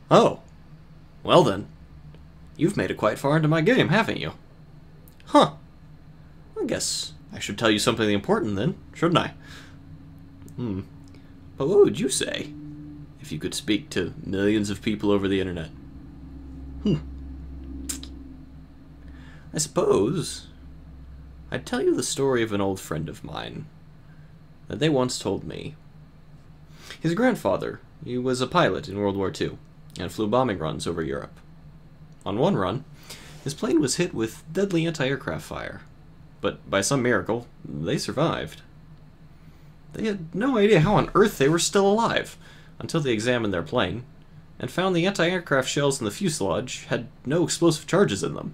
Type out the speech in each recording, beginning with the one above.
Oh, well then. You've made it quite far into my game, haven't you? Huh. I guess I should tell you something important then, shouldn't I? But what would you say if you could speak to millions of people over the internet? I suppose I'd tell you the story of an old friend of mine that they once told me. His grandfather, he was a pilot in World War II and flew bombing runs over Europe. On one run, his plane was hit with deadly anti-aircraft fire, but by some miracle, they survived. They had no idea how on earth they were still alive until they examined their plane and found the anti-aircraft shells in the fuselage had no explosive charges in them.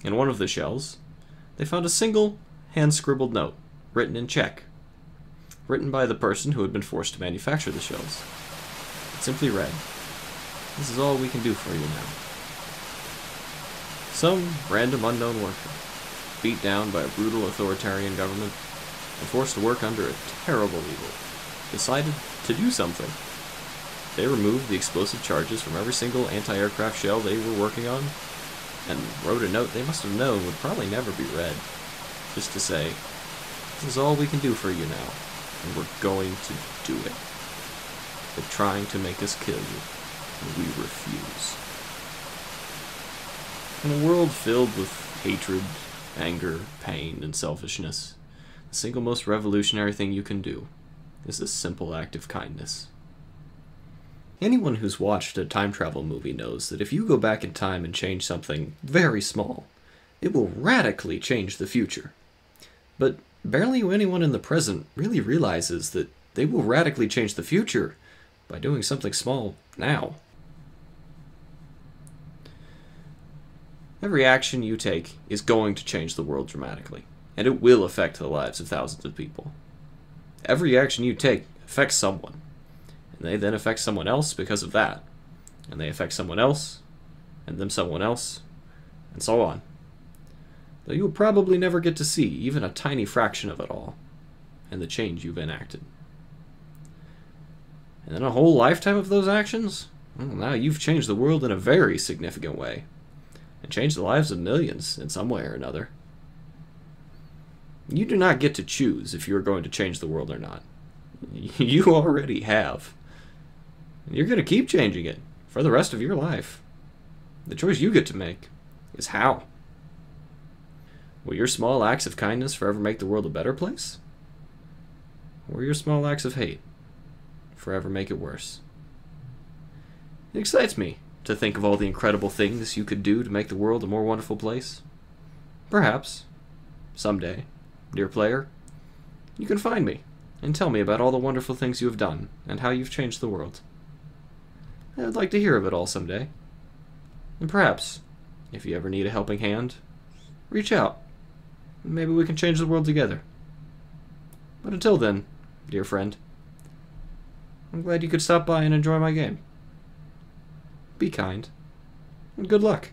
In one of the shells, they found a single hand-scribbled note written in Czech, written by the person who had been forced to manufacture the shells. It simply read, "This is all we can do for you now." Some random unknown worker, beat down by a brutal authoritarian government and forced to work under a terrible evil, decided to do something. They removed the explosive charges from every single anti-aircraft shell they were working on and wrote a note they must have known would probably never be read, just to say, "This is all we can do for you now, and we're going to do it. They're trying to make us kill you, and we refuse." In a world filled with hatred, anger, pain, and selfishness, the single most revolutionary thing you can do is this simple act of kindness. Anyone who's watched a time travel movie knows that if you go back in time and change something very small, it will radically change the future. But barely anyone in the present really realizes that they will radically change the future by doing something small now. Every action you take is going to change the world dramatically, and it will affect the lives of thousands of people. Every action you take affects someone, and they then affect someone else because of that, and they affect someone else, and then someone else, and so on. Though you'll probably never get to see even a tiny fraction of it all, and the change you've enacted. And then a whole lifetime of those actions? Well, now you've changed the world in a very significant way, and changed the lives of millions in some way or another. You do not get to choose if you are going to change the world or not. You already have. And you're going to keep changing it for the rest of your life. The choice you get to make is how. Will your small acts of kindness forever make the world a better place? Or will your small acts of hate forever make it worse? It excites me to think of all the incredible things you could do to make the world a more wonderful place. Perhaps, someday, dear player, you can find me and tell me about all the wonderful things you have done and how you've changed the world. I'd like to hear of it all someday. And perhaps, if you ever need a helping hand, reach out. Maybe we can change the world together. But until then, dear friend, I'm glad you could stop by and enjoy my game. Be kind, and good luck.